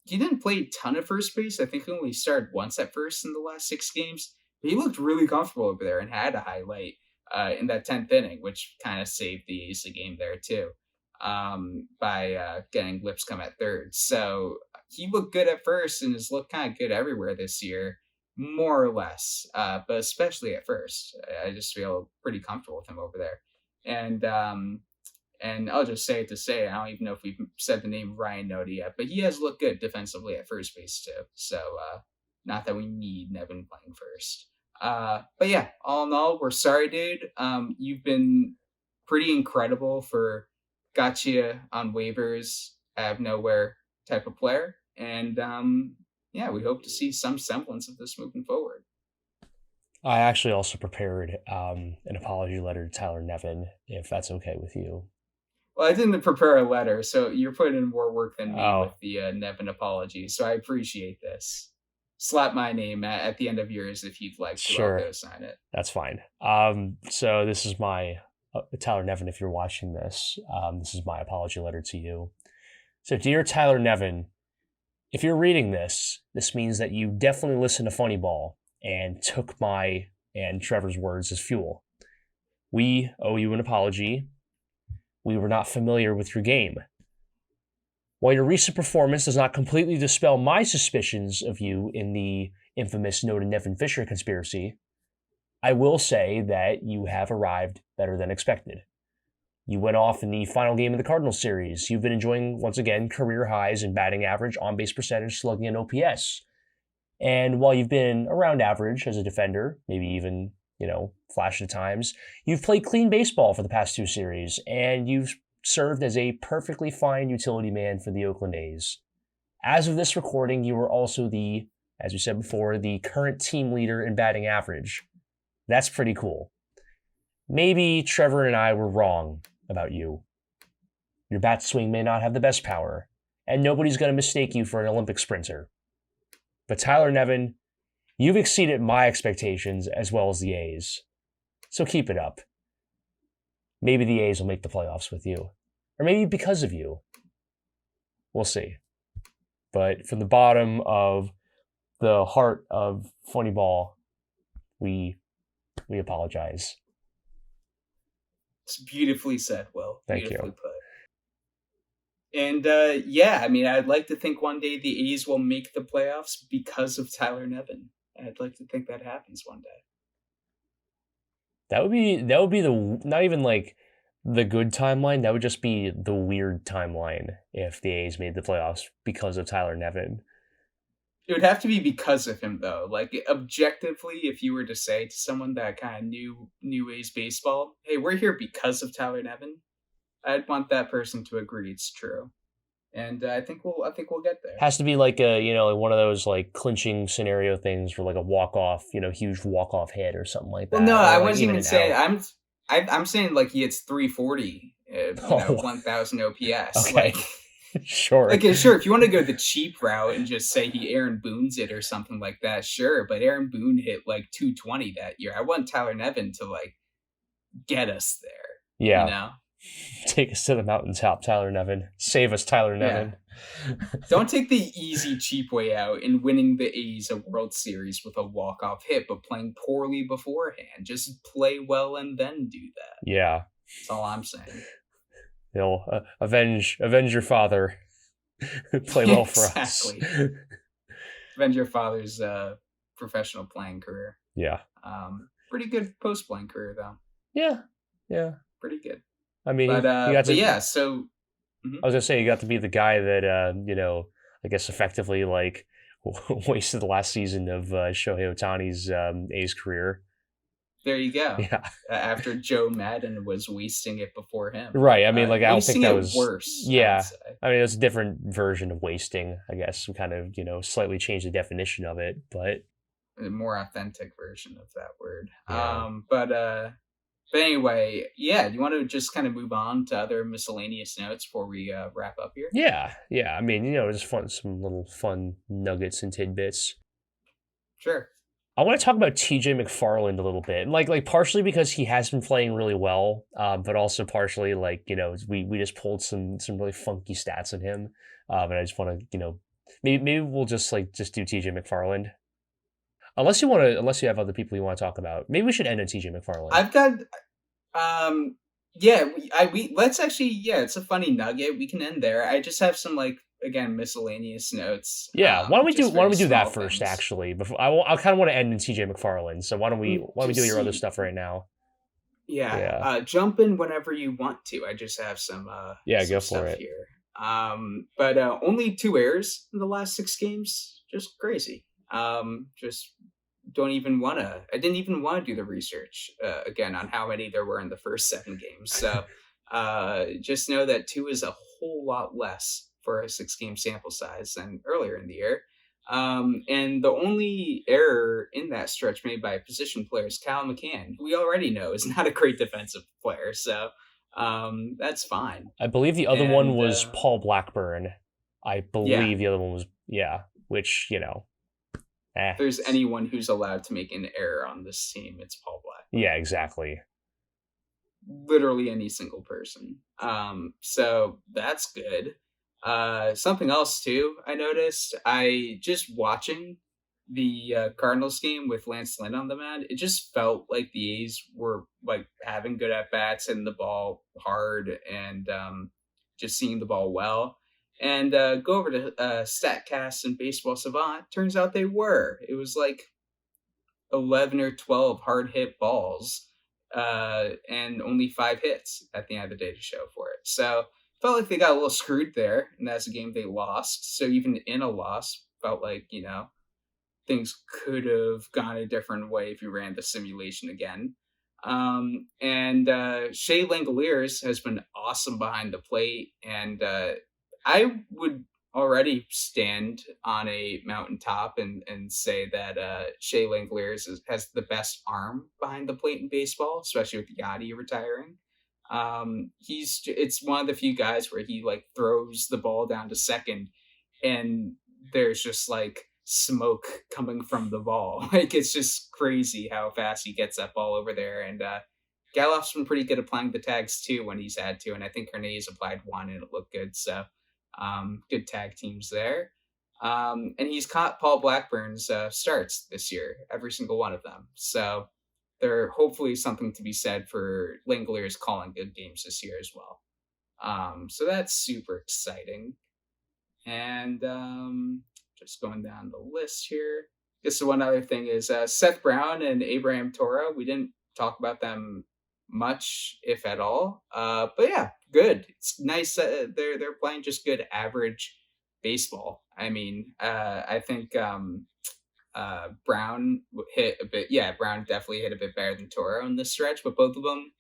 He didn't play a ton of first base. I think he only started once at first in the last 6 games. But he looked really comfortable over there and had a highlight in that 10th inning, which kind of saved the Ace game there, too. by getting Lipscomb at third. So he looked good at first and has looked kind of good everywhere this year, more or less, but especially at first. I just feel pretty comfortable with him over there. And I'll just say it to say, I don't even know if we've said the name Ryan Noda yet, but he has looked good defensively at first base too. So not that we need Nevin playing first. But yeah, all in all, we're sorry, dude. You've been pretty incredible for gotcha on waivers out of nowhere type of player. And yeah, we hope to see some semblance of this moving forward. I actually also prepared an apology letter to Tyler Nevin, if that's okay with you. Well, I didn't prepare a letter, so you're putting in more work than me with the Nevin apology. So I appreciate this. Slap my name at the end of yours if you'd like to. Sure. I'll go sign it. That's fine. So this is my Tyler Nevin. If you're watching this, this is my apology letter to you. So, dear Tyler Nevin, if you're reading this, this means that you definitely listened to Funnyball and took my and Trevor's words as fuel. We owe you an apology. We were not familiar with your game. While your recent performance does not completely dispel my suspicions of you in the infamous Noda Nevin Fisher conspiracy, I will say that you have arrived better than expected. You went off in the final game of the Cardinals series. You've been enjoying, once again, career highs in batting average, on-base percentage, slugging, and OPS. And while you've been around average as a defender, maybe even, flash at times, you've played clean baseball for the past 2 series, and you've served as a perfectly fine utility man for the Oakland A's. As of this recording, you are also as we said before, the current team leader in batting average. That's pretty cool. Maybe Trevor and I were wrong about you. Your bat swing may not have the best power, and nobody's going to mistake you for an Olympic sprinter. But Tyler Nevin, you've exceeded my expectations as well as the A's. So keep it up. Maybe the A's will make the playoffs with you. Or maybe because of you. We'll see. But from the bottom of the heart of Funnyball, we apologize. It's beautifully said, Will. Thank beautifully you. Put. And yeah, I mean, I'd like to think one day the A's will make the playoffs because of Tyler Nevin. I'd like to think that happens one day. That would be the, not even like the good timeline, that would just be the weird timeline if the A's made the playoffs because of Tyler Nevin. It would have to be because of him, though. Like, objectively, if you were to say to someone that kind of knew A's baseball, hey, we're here because of Tyler Nevin, I'd want that person to agree it's true. And I think we'll get there. Has to be like a, one of those like clinching scenario things for like a walk-off, huge walk-off hit or something like that. Well, no, I like wasn't even saying, I'm saying like he hits 340, 1,000 OPS. Okay. Like, sure. Like, sure, if you want to go the cheap route and just say he Aaron Boone's it or something like that, sure. But Aaron Boone hit like 220 that year. I want Tyler Nevin to like get us there. Yeah. Take us to the mountaintop, Tyler Nevin. Save us, Tyler Nevin. Yeah. Don't take the easy, cheap way out in winning the A's a World Series with a walk-off hit, but playing poorly beforehand. Just play well and then do that. Yeah. That's all I'm saying. Avenge your father. Play well for us. Avenge your father's professional playing career. Yeah. Pretty good post-playing career, though. Yeah. Pretty good. I mean, so I was gonna say you got to be the guy that I guess effectively like wasted the last season of Shohei Ohtani's A's career. There you go. Yeah. After Joe Madden was wasting it before him. Right. I mean, like I don't think that was worse. Yeah. I mean, it was a different version of wasting. I guess we kind of slightly changed the definition of it, but a more authentic version of that word. Yeah. But anyway, yeah, do you want to just kind of move on to other miscellaneous notes before we wrap up here? Yeah. I mean, just some little fun nuggets and tidbits. Sure. I want to talk about TJ McFarland a little bit, like partially because he has been playing really well, but also partially like we just pulled some really funky stats on him, and I just want to maybe we'll just do TJ McFarland. Unless you have other people you want to talk about. Maybe we should end on TJ McFarland. I've got Yeah, we let's actually, yeah, it's a funny nugget. We can end there. I just have some, like, again, miscellaneous notes, Yeah, just why don't very we do that small first? things. Actually, before I kind of want to end in TJ McFarland. So why don't we do Just your other see, stuff right now? yeah, Yeah, jump in whenever you want to. I just have yeah, some go for stuff it. here. But only 2 errors in the last 6 games. Just crazy. Just don't even wanna. I didn't even want to do the research again on how many there were in the first 7 games. So just know that two is a whole lot less for a 6 game sample size than earlier in the year. And the only error in that stretch made by a position player is Cal McCann, who we already know is not a great defensive player. So that's fine. I believe the other one And was Paul Blackburn. I yeah, believe the other one was yeah, which if there's it's, anyone who's allowed to make an error on this team, it's Paul yeah, Blackburn. exactly. Literally any single person. So that's good. Something else too, I noticed. I just watching the Cardinals game with Lance Lynn on the mound. It just felt like the A's were like having good at bats, hitting the ball hard, and just seeing the ball well. And go over to Statcast and Baseball Savant. Turns out they were. It was like 11 or 12 hard hit balls and only 5 hits at the end of the day to show for it. So felt like they got a little screwed there, and that's a game they lost. So even in a loss, felt like, things could have gone a different way if you ran the simulation again. And Shea Langoliers has been awesome behind the plate, and I would already stand on a mountaintop and say that Shea Langoliers has the best arm behind the plate in baseball, especially with Yachty retiring. It's one of the few guys where he like throws the ball down to second, and there's just like smoke coming from the ball. Like it's just crazy how fast he gets that ball over there. And Galloff's been pretty good at applying the tags too when he's had to, and I think Hernandez applied one and it looked good. So good tag teams there. And he's caught Paul Blackburn's starts this year, every single one of them. So there hopefully something to be said for Langoliers calling good games this year as well. So that's super exciting. And just going down the list here. Just one other thing is Seth Brown and Abraham Toro. We didn't talk about them much, if at all. But yeah, good. It's nice that they're playing just good average baseball. I mean, I think Brown hit a bit. Yeah, Brown definitely hit a bit better than Toro in this stretch, but both of them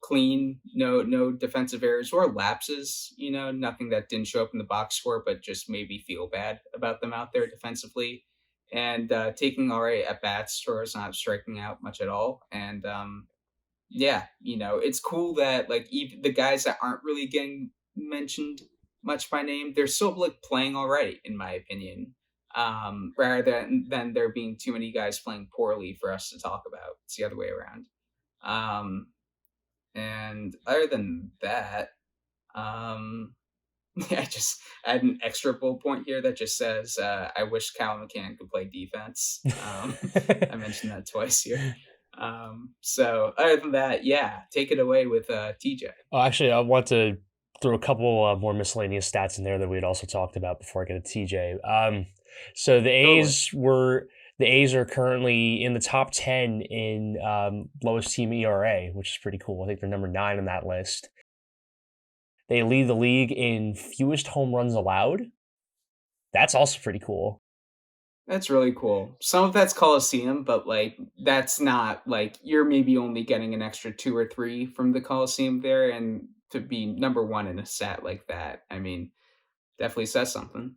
clean, no defensive errors or lapses. Nothing that didn't show up in the box score, but just made me feel bad about them out there defensively. And taking all right at bats, Toro's not striking out much at all. And yeah, it's cool that like even the guys that aren't really getting mentioned much by name, they're still like playing all right, in my opinion. Rather than there being too many guys playing poorly for us to talk about. It's the other way around. Um, and other than that, um, I just add an extra bullet point here that just says, I wish Cal McCann could play defense. I mentioned that twice here. So other than that, yeah, take it away with TJ. Oh, actually, I want to throw a couple more miscellaneous stats in there that we had also talked about before I get to TJ. So Totally. The A's are currently in the top 10 in lowest team ERA, which is pretty cool. I think they're number 9 on that list. They lead the league in fewest home runs allowed. That's also pretty cool. That's really cool. Some of that's Coliseum, but like that's not like you're maybe only getting an extra 2 or 3 from the Coliseum there, and to be number one in a set like that, I mean, definitely says something.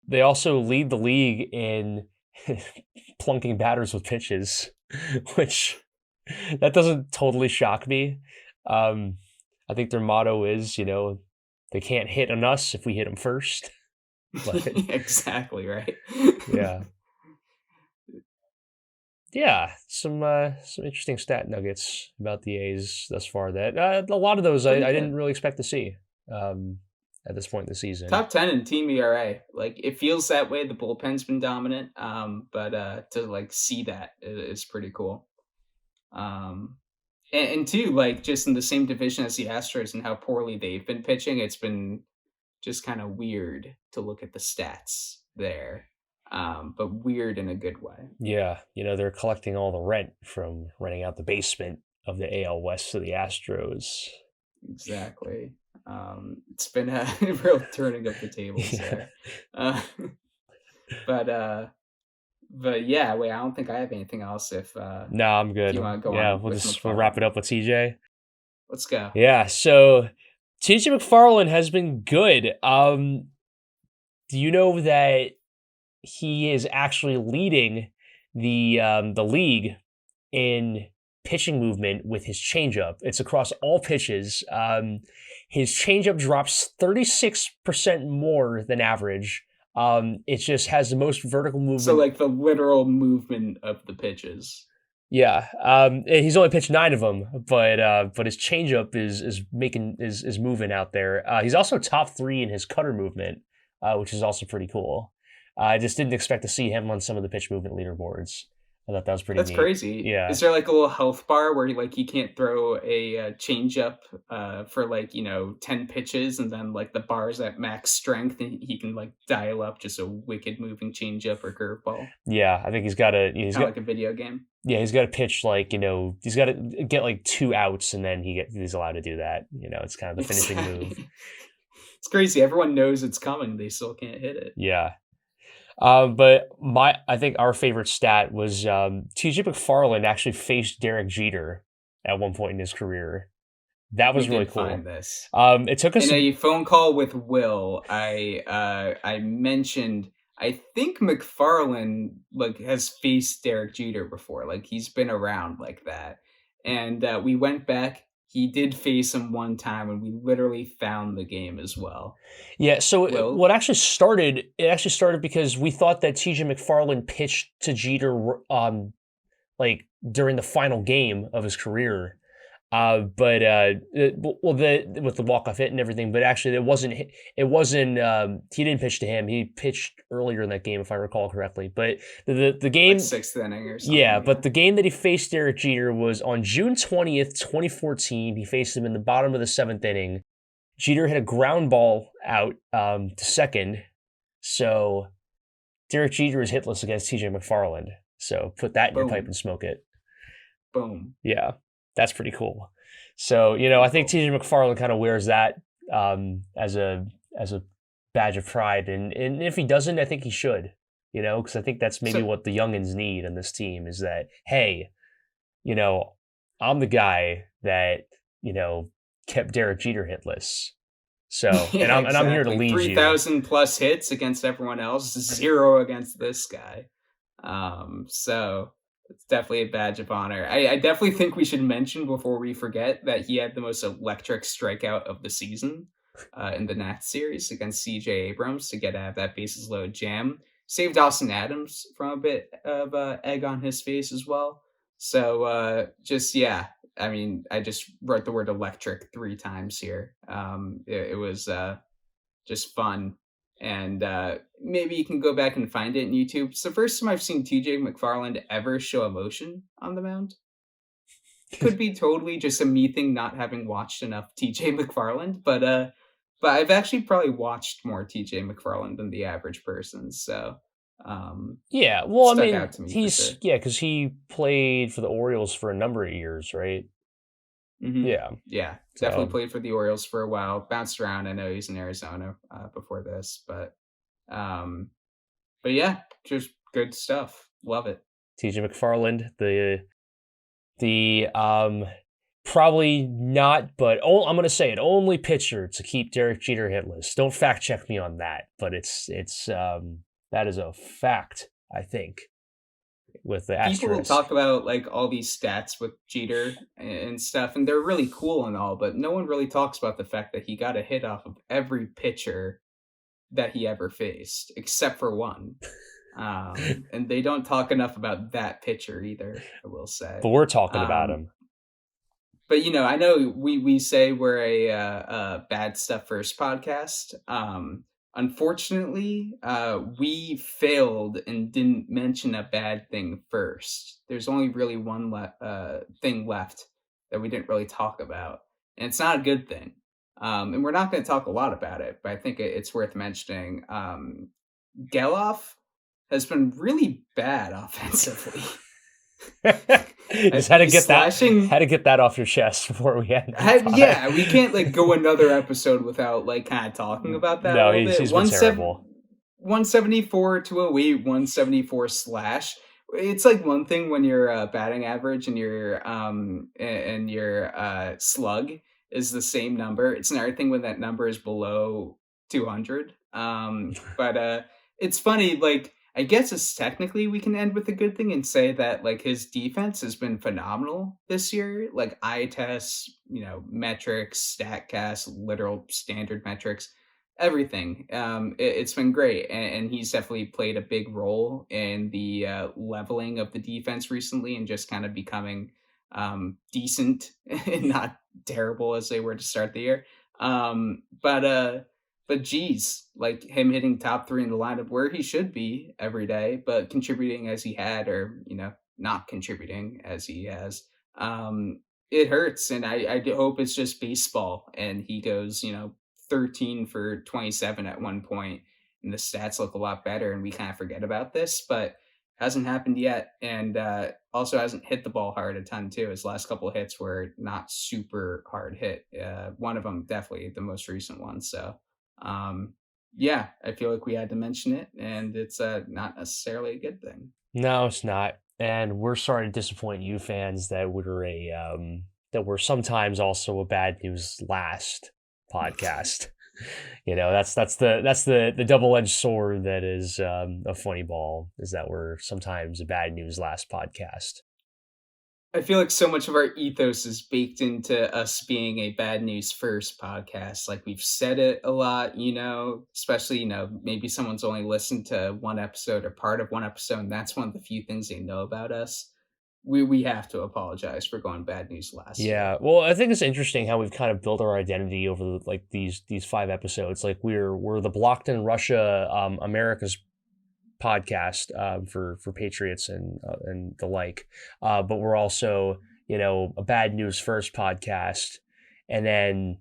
They also lead the league in plunking batters with pitches, which that doesn't totally shock me. I think their motto is, they can't hit on us if we hit them first. But Exactly right. yeah, yeah, some interesting stat nuggets about the A's thus far. That a lot of those Pretty I didn't good. really expect to see um, at this point in the season. Top 10 in team ERA. Like it feels that way. The bullpen's been dominant. But to like see that is pretty cool. Um, And two, like just in the same division as the Astros and how poorly they've been pitching, it's been just kind of weird to look at the stats there. But weird in a good way. Yeah, they're collecting all the rent from renting out the basement of the AL West to the Astros. Exactly. It's been a real turning of the tables Yeah. there. Uh, but yeah, wait, I don't think I have anything else. No, I'm If good. you want to go Yeah, on with we'll wrap it McFarland, up with TJ. let's go. Yeah, so TJ McFarland has been good. Do you know that he is actually leading the league in pitching movement with his changeup? It's across all pitches. His changeup drops 36% more than average. It just has the most vertical So movement. like the literal movement of the pitches. Yeah, he's only pitched 9 of them, but his changeup is moving out there. He's also top 3 in his cutter movement, which is also pretty cool. I just didn't expect to see him on some of the pitch movement leaderboards. I thought that was pretty That's neat. crazy. Yeah, Is there like a little health bar where like you can't throw a change up for like 10 pitches, and then like the bar's at max strength and he can like dial up just a wicked moving change up or curveball, yeah. I think kind of like a video game. he's got to pitch like he's got to get like 2 outs and then he's allowed to do that. It's kind of the finishing move. Exactly. It's crazy. Everyone knows it's coming. They still can't hit it. Yeah. But I think our favorite stat was TJ McFarland actually faced Derek Jeter at one point in his career. That was We really did cool. find this. It took us In a phone call with Will, I mentioned I think McFarland like has faced Derek Jeter before. Like he's been around like that. And we went back. He did face him one time, and we literally found the game as well. Yeah, so Will? it actually started because we thought that TJ McFarland pitched to Jeter like during the final game of his career. But with the walk off hit and everything, but actually he didn't pitch to him. He pitched earlier in that game, if I recall correctly. But the game, Like sixth inning or something. yeah. But the game that he faced Derek Jeter was on June 20th, 2014. He faced him in the bottom of the 7th inning. Jeter hit a ground ball out to second, so Derek Jeter is hitless against TJ McFarland. So put that in your pipe Boom. and smoke it. Boom. Yeah, that's pretty cool. So I think Cool. TJ McFarland kind of wears that as a badge of pride, and if he doesn't, I think he should. Because I think that's maybe So what the youngins need in this team is that hey, I'm the guy that kept Derek Jeter hitless. So and yeah, I'm here to exactly. lead you. 3,000 plus hits against everyone else, 0 against this guy. So it's definitely a badge of honor. I definitely think we should mention before we forget that he had the most electric strikeout of the season in the Nats series against CJ Abrams to get out of that bases loaded jam. Saved Austin Adams from a bit of egg on his face as well. So just yeah, I mean, I just wrote the word electric 3 times here. It was just fun. And maybe you can go back and find it in YouTube. It's the first time I've seen TJ McFarland ever show emotion on the mound. Could be totally just a me thing, not having watched enough TJ McFarland, but I've actually probably watched more TJ McFarland than the average person. So Yeah, well, I stuck mean, out to me for sure. because he played for the Orioles for a number of years, right? Yeah. Yeah, definitely So played for the Orioles for a while. Bounced around. I know he's in Arizona before this, um, but yeah, just good stuff. Love it. TJ McFarland, the probably not, but I'm gonna say it, only pitcher to keep Derek Jeter hitless. Don't fact check me on that, but it's that is a fact, I think, with the People will asterisk. talk about like all these stats with Jeter and stuff, and they're really cool and all, but no one really talks about the fact that he got a hit off of every pitcher that he ever faced, except for one. And they don't talk enough about that pitcher either, I will say. But we're talking about Um, him. but I know we say we're a bad stuff first podcast. Unfortunately, we failed and didn't mention a bad thing first. There's only really one thing left that we didn't really talk about, and it's not a good thing. And we're not going to talk a lot about it, but I think it's worth mentioning. Geloff has been really bad offensively. Just had to He's get that slashing. off your chest before we end the Yeah, pod. we can't like go another episode without like kind of talking about that a No, little bit. he's been terrible. 174 to 08, 174 slash. It's like one thing when your batting average and your slug is the same number. It's another thing when that number is below 200. But it's funny. Like I guess it's technically we can end with a good thing and say that like his defense has been phenomenal this year. Like eye tests, metrics, Statcast, literal standard metrics, everything. It's been great, and he's definitely played a big role in the leveling of the defense recently, and just kind of becoming decent and not terrible as they were to start the year. But geez, like him hitting top three in the lineup where he should be every day, but contributing as he had, or not contributing as he has. It hurts, and I do hope it's just baseball, and he goes 13 for 27 at one point, and the stats look a lot better, and we kind of forget about this, but hasn't happened yet, and also hasn't hit the ball hard a ton too. His last couple of hits were not super hard hit. One of them definitely the most recent one. So yeah, I feel like we had to mention it, and it's not necessarily a good thing. No, it's not. And we're sorry to disappoint you fans that that we're sometimes also a bad news last podcast. That's the double-edged sword that is a Funnyball, is that we're sometimes a bad news last podcast. I feel like so much of our ethos is baked into us being a bad news first podcast. Like we've said it a lot, especially, maybe someone's only listened to one episode or part of one episode, and that's one of the few things they know about us. We have to apologize for going bad news last today. Yeah, well, I think it's interesting how we've kind of built our identity over like these 5 episodes. Like we're the Blocked in Russia, America's podcast for Patriots and the like, but we're also a bad news first podcast, and then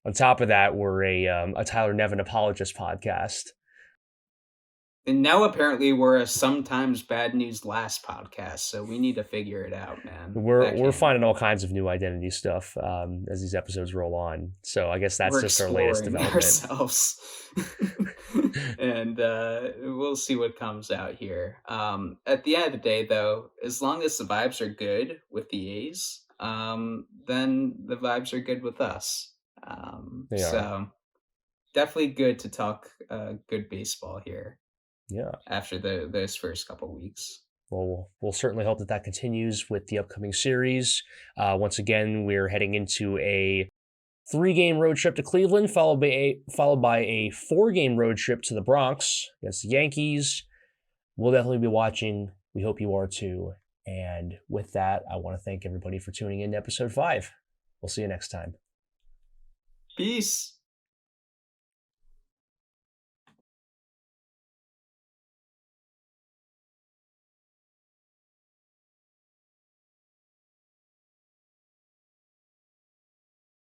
on top of that we're a Tyler Nevin apologist podcast. And now apparently we're a sometimes bad news last podcast, so we need to figure it out, man. We're finding all kinds of new identity stuff as these episodes roll on. So I guess that's We're just our latest exploring development. ourselves. And we'll see what comes out here. At the end of the day, though, as long as the vibes are good with the A's, then the vibes are good with us. They are. So definitely good to talk good baseball here. Yeah. After those first couple weeks. Well, we'll certainly hope that continues with the upcoming series. Once again, we're heading into a 3-game road trip to Cleveland, followed by a 4-game road trip to the Bronx against the Yankees. We'll definitely be watching. We hope you are too. And with that, I want to thank everybody for tuning in to episode 5. We'll see you next time. Peace.